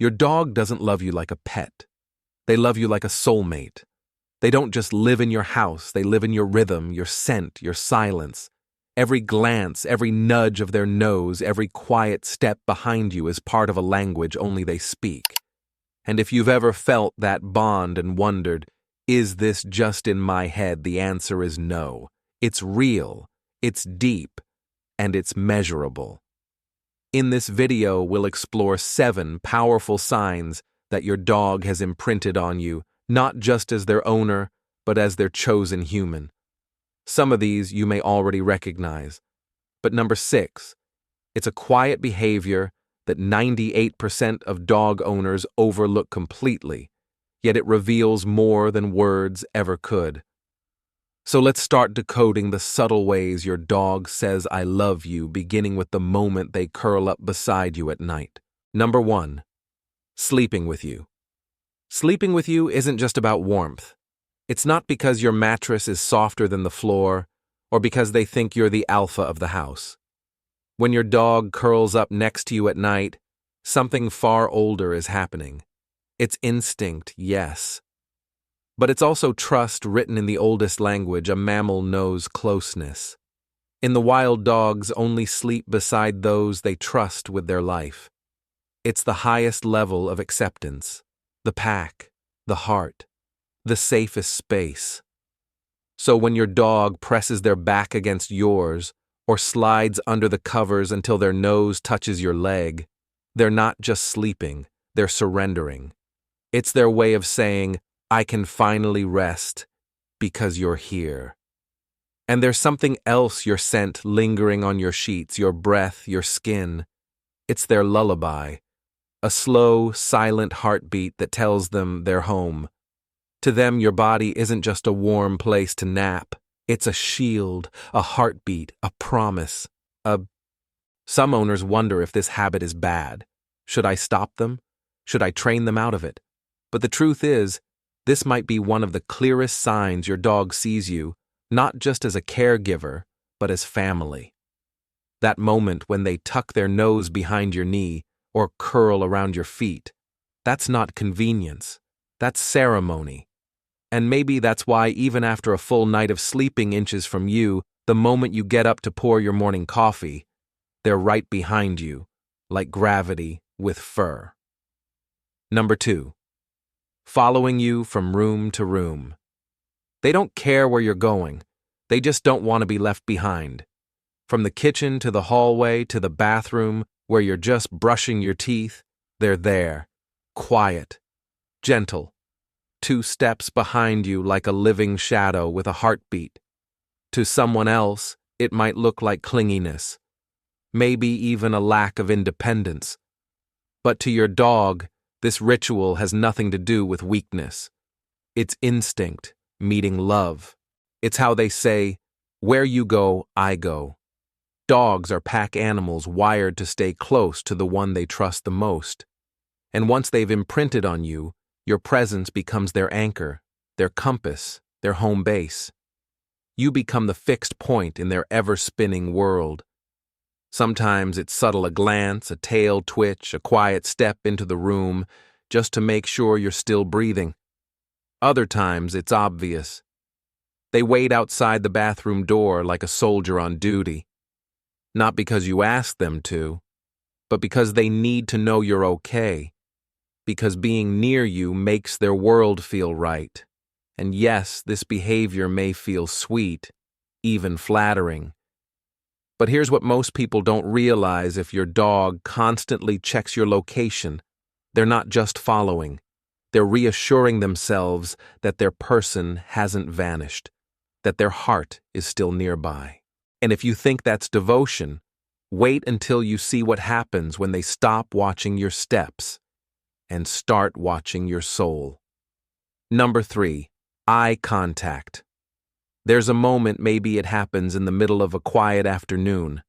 Your dog doesn't love you like a pet. They love you like a soulmate. They don't just live in your house, they live in your rhythm, your scent, your silence. Every glance, every nudge of their nose, every quiet step behind you is part of a language only they speak. And if you've ever felt that bond and wondered, is this just in my head, the answer is no. It's real, it's deep, and it's measurable. In this video, we'll explore 7 powerful signs that your dog has imprinted on you, not just as their owner, but as their chosen human. Some of these you may already recognize. But number 6, it's a quiet behavior that 98% of dog owners overlook completely, yet it reveals more than words ever could. So let's start decoding the subtle ways your dog says I love you, beginning with the moment they curl up beside you at night. Number 1, sleeping with you. Sleeping with you isn't just about warmth. It's not because your mattress is softer than the floor, or because they think you're the alpha of the house. When your dog curls up next to you at night, something far older is happening. It's instinct, yes. But it's also trust written in the oldest language a mammal knows: closeness. In the wild, dogs only sleep beside those they trust with their life. It's the highest level of acceptance, the pack, the heart, the safest space. So when your dog presses their back against yours or slides under the covers until their nose touches your leg, they're not just sleeping, they're surrendering. It's their way of saying, I can finally rest because you're here. And there's something else, your scent lingering on your sheets, your breath, your skin. It's their lullaby, a slow, silent heartbeat that tells them they're home. To them, your body isn't just a warm place to nap. It's a shield, a heartbeat, a promise, Some owners wonder if this habit is bad. Should I stop them? Should I train them out of it? But the truth is, this might be one of the clearest signs your dog sees you, not just as a caregiver, but as family. That moment when they tuck their nose behind your knee or curl around your feet, that's not convenience, that's ceremony. And maybe that's why even after a full night of sleeping inches from you, the moment you get up to pour your morning coffee, they're right behind you, like gravity with fur. Number 2, following you from room to room. They don't care where you're going, they just don't want to be left behind. From the kitchen to the hallway to the bathroom where you're just brushing your teeth, they're there, quiet, gentle, 2 steps behind you like a living shadow with a heartbeat. To someone else, it might look like clinginess, maybe even a lack of independence. But to your dog, this ritual has nothing to do with weakness. It's instinct meeting love. It's how they say, where you go, I go. Dogs are pack animals wired to stay close to the one they trust the most. And once they've imprinted on you, your presence becomes their anchor, their compass, their home base. You become the fixed point in their ever-spinning world. Sometimes it's subtle, a glance, a tail twitch, a quiet step into the room, just to make sure you're still breathing. Other times it's obvious. They wait outside the bathroom door like a soldier on duty. Not because you asked them to, but because they need to know you're okay. Because being near you makes their world feel right. And yes, this behavior may feel sweet, even flattering. But here's what most people don't realize: if your dog constantly checks your location, they're not just following. They're reassuring themselves that their person hasn't vanished, that their heart is still nearby. And if you think that's devotion, wait until you see what happens when they stop watching your steps and start watching your soul. Number 3, eye contact. There's a moment, maybe it happens in the middle of a quiet afternoon,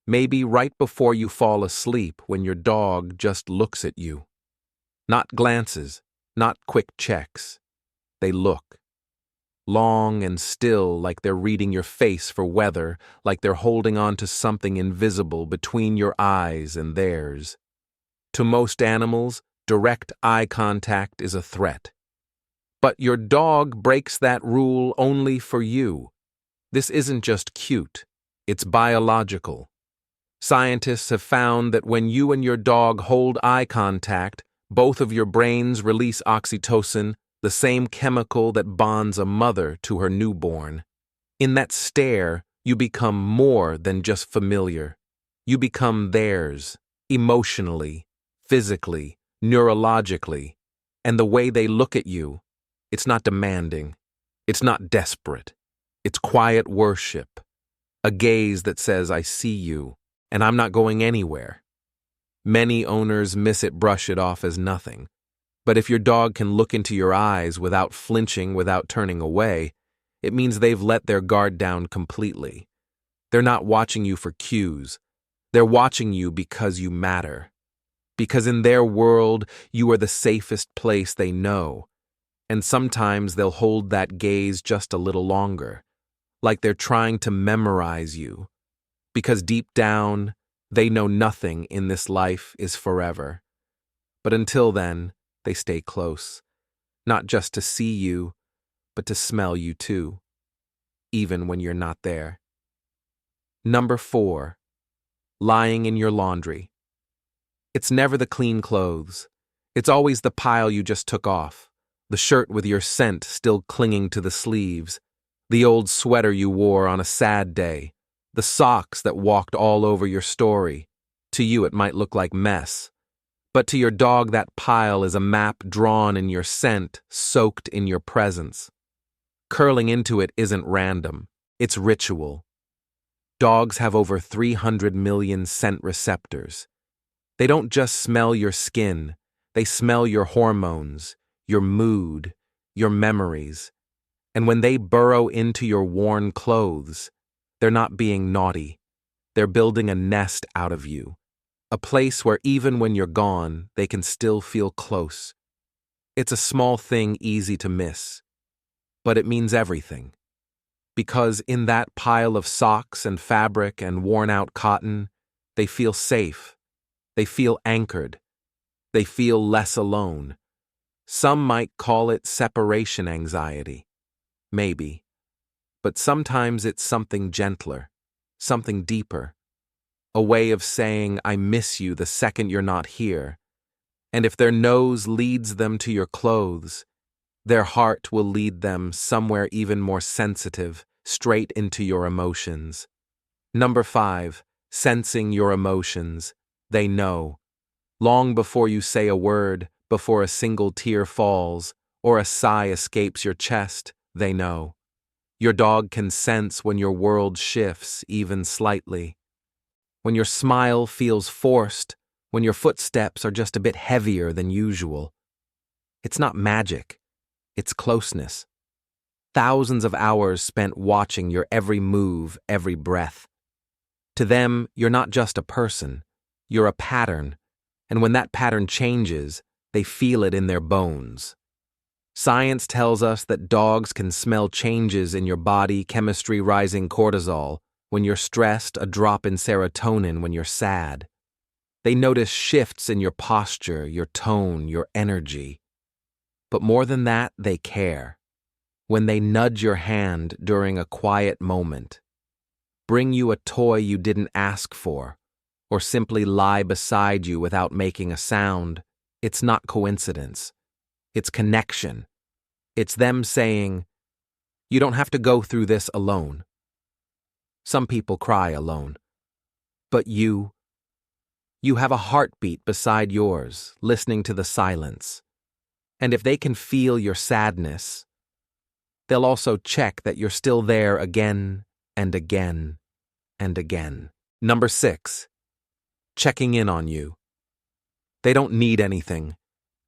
maybe right before you fall asleep, when your dog just looks at you. Not glances, not quick checks. They look. Long and still, like they're reading your face for weather, like they're holding on to something invisible between your eyes and theirs. To most animals, direct eye contact is a threat. But your dog breaks that rule only for you. This isn't just cute, it's biological. Scientists have found that when you and your dog hold eye contact, both of your brains release oxytocin, the same chemical that bonds a mother to her newborn. In that stare, you become more than just familiar. You become theirs, emotionally, physically, neurologically. And the way they look at you, it's not demanding. It's not desperate. It's quiet worship. A gaze that says, I see you, and I'm not going anywhere. Many owners brush it off as nothing. But if your dog can look into your eyes without flinching, without turning away, it means they've let their guard down completely. They're not watching you for cues. They're watching you because you matter. Because in their world, you are the safest place they know. And sometimes they'll hold that gaze just a little longer, like they're trying to memorize you. Because deep down, they know nothing in this life is forever. But until then, they stay close, not just to see you, but to smell you too, even when you're not there. Number 4, lying in your laundry. It's never the clean clothes. It's always the pile you just took off, the shirt with your scent still clinging to the sleeves, the old sweater you wore on a sad day, the socks that walked all over your story. To you it might look like mess. But to your dog, that pile is a map drawn in your scent, soaked in your presence. Curling into it isn't random, it's ritual. Dogs have over 300 million scent receptors. They don't just smell your skin, they smell your hormones, your mood, your memories. And when they burrow into your worn clothes, they're not being naughty. They're building a nest out of you. A place where even when you're gone, they can still feel close. It's a small thing easy to miss, but it means everything. Because in that pile of socks and fabric and worn-out cotton, they feel safe. They feel anchored. They feel less alone. Some might call it separation anxiety. Maybe. But sometimes it's something gentler, something deeper. A way of saying, I miss you the second you're not here. And if their nose leads them to your clothes, their heart will lead them somewhere even more sensitive, straight into your emotions. Number 5, sensing your emotions. They know. Long before you say a word, before a single tear falls, or a sigh escapes your chest, they know. Your dog can sense when your world shifts, even slightly. When your smile feels forced, when your footsteps are just a bit heavier than usual. It's not magic, it's closeness. Thousands of hours spent watching your every move, every breath. To them, you're not just a person, you're a pattern, and when that pattern changes, they feel it in their bones. Science tells us that dogs can smell changes in your body chemistry, rising cortisol. When you're stressed, a drop in serotonin when you're sad. They notice shifts in your posture, your tone, your energy. But more than that, they care. When they nudge your hand during a quiet moment, bring you a toy you didn't ask for, or simply lie beside you without making a sound, it's not coincidence. It's connection. It's them saying, you don't have to go through this alone. Some people cry alone. But you have a heartbeat beside yours, listening to the silence. And if they can feel your sadness, they'll also check that you're still there again and again and again. Number 6, checking in on you. They don't need anything.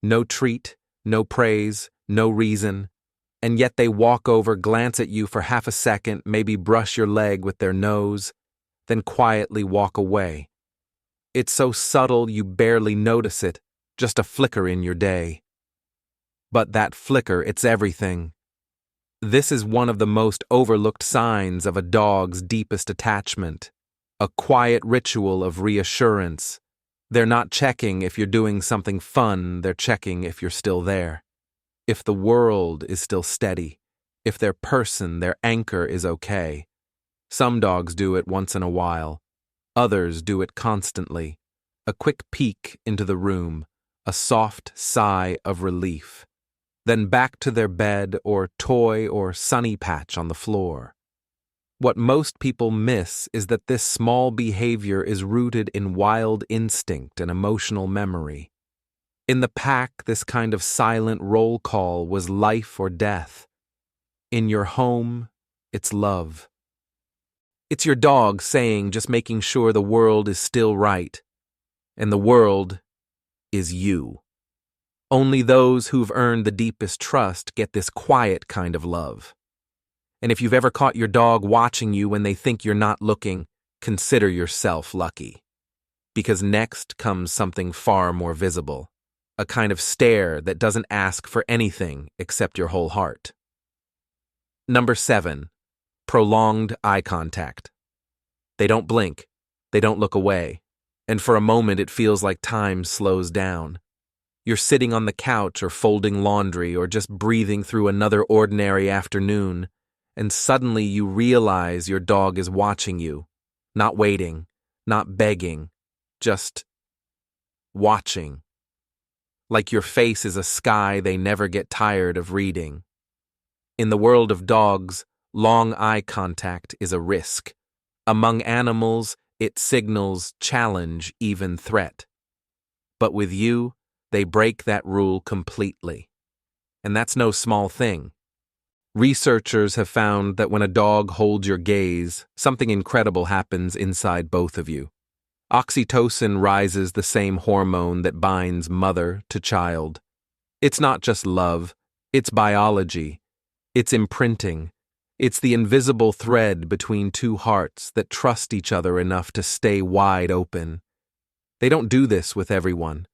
No treat, no praise, no reason. And yet they walk over, glance at you for half a second, maybe brush your leg with their nose, then quietly walk away. It's so subtle you barely notice it, just a flicker in your day. But that flicker, it's everything. This is one of the most overlooked signs of a dog's deepest attachment, a quiet ritual of reassurance. They're not checking if you're doing something fun, they're checking if you're still there. If the world is still steady, if their person, their anchor is okay. Some dogs do it once in a while, others do it constantly. A quick peek into the room, a soft sigh of relief. Then back to their bed or toy or sunny patch on the floor. What most people miss is that this small behavior is rooted in wild instinct and emotional memory. In the pack, this kind of silent roll call was life or death. In your home, it's love. It's your dog saying, just making sure the world is still right. And the world is you. Only those who've earned the deepest trust get this quiet kind of love. And if you've ever caught your dog watching you when they think you're not looking, consider yourself lucky. Because next comes something far more visible. A kind of stare that doesn't ask for anything except your whole heart. Number 7. Prolonged eye contact. They don't blink. They don't look away. And for a moment it feels like time slows down. You're sitting on the couch or folding laundry or just breathing through another ordinary afternoon, and suddenly you realize your dog is watching you, not waiting, not begging, just watching. Like your face is a sky they never get tired of reading. In the world of dogs, long eye contact is a risk. Among animals, it signals challenge, even threat. But with you, they break that rule completely. And that's no small thing. Researchers have found that when a dog holds your gaze, something incredible happens inside both of you. Oxytocin rises, the same hormone that binds mother to child. It's not just love, it's biology. It's imprinting. It's the invisible thread between two hearts that trust each other enough to stay wide open. They don't do this with everyone.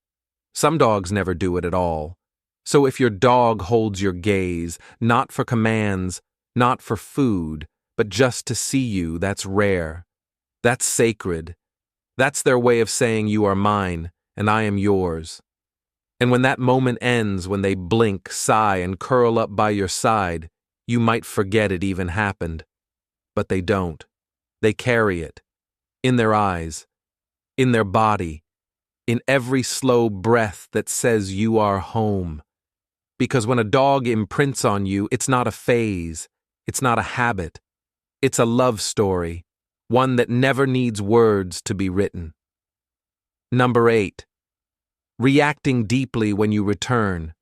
Some dogs never do it at all. So if your dog holds your gaze, not for commands, not for food, but just to see you, that's rare. That's sacred. That's their way of saying you are mine, and I am yours. And when that moment ends, when they blink, sigh, and curl up by your side, you might forget it even happened. But they don't. They carry it. In their eyes. In their body. In every slow breath that says you are home. Because when a dog imprints on you, it's not a phase. It's not a habit. It's a love story. One that never needs words to be written. Number 8. Reacting deeply when you return.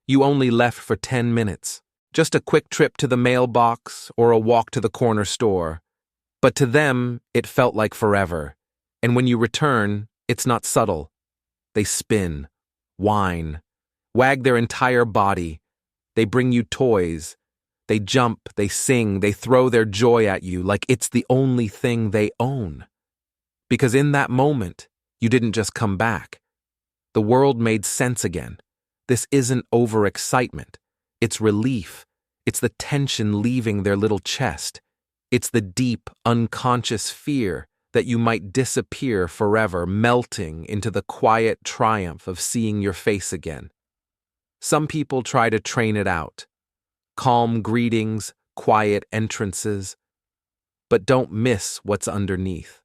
You only left for 10 minutes. Just a quick trip to the mailbox or a walk to the corner store. But to them, it felt like forever. And when you return, it's not subtle. They spin, whine, wag their entire body. They bring you toys. They jump, they sing, they throw their joy at you like it's the only thing they own. Because in that moment, you didn't just come back. The world made sense again. This isn't overexcitement. It's relief. It's the tension leaving their little chest. It's the deep, unconscious fear that you might disappear forever, melting into the quiet triumph of seeing your face again. Some people try to train it out. Calm greetings, quiet entrances. But don't miss what's underneath.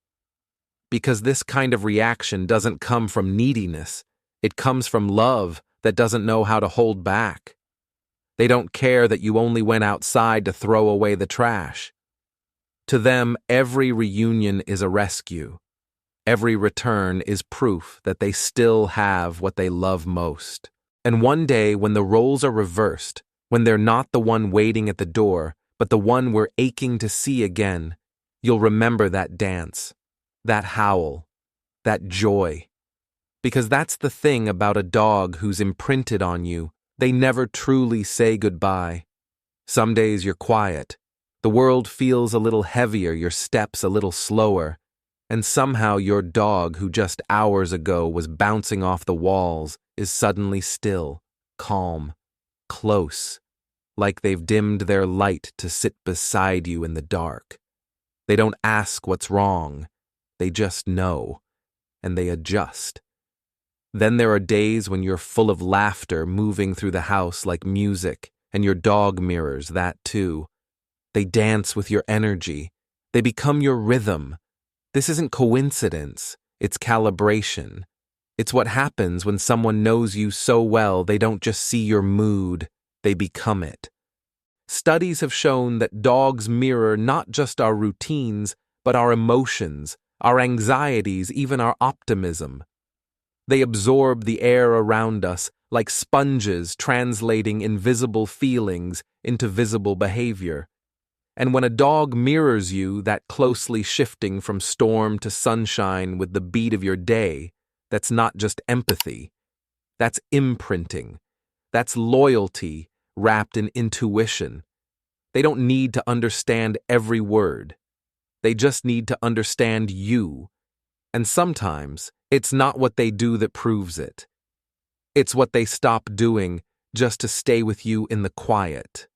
Because this kind of reaction doesn't come from neediness. It comes from love that doesn't know how to hold back. They don't care that you only went outside to throw away the trash. To them, every reunion is a rescue. Every return is proof that they still have what they love most. And one day, when the roles are reversed, when they're not the one waiting at the door, but the one we're aching to see again, you'll remember that dance, that howl, that joy. Because that's the thing about a dog who's imprinted on you. They never truly say goodbye. Some days you're quiet. The world feels a little heavier, your steps a little slower. And somehow your dog, who just hours ago was bouncing off the walls, is suddenly still, calm, close, like they've dimmed their light to sit beside you in the dark. They don't ask what's wrong. They just know, and they adjust. Then there are days when you're full of laughter moving through the house like music, and your dog mirrors that too. They dance with your energy. They become your rhythm. This isn't coincidence, it's calibration. It's what happens when someone knows you so well they don't just see your mood, they become it. Studies have shown that dogs mirror not just our routines, but our emotions, our anxieties, even our optimism. They absorb the air around us like sponges translating invisible feelings into visible behavior. And when a dog mirrors you, that closely shifting from storm to sunshine with the beat of your day, that's not just empathy. That's imprinting. That's loyalty wrapped in intuition. They don't need to understand every word. They just need to understand you. And sometimes, it's not what they do that proves it. It's what they stop doing just to stay with you in the quiet.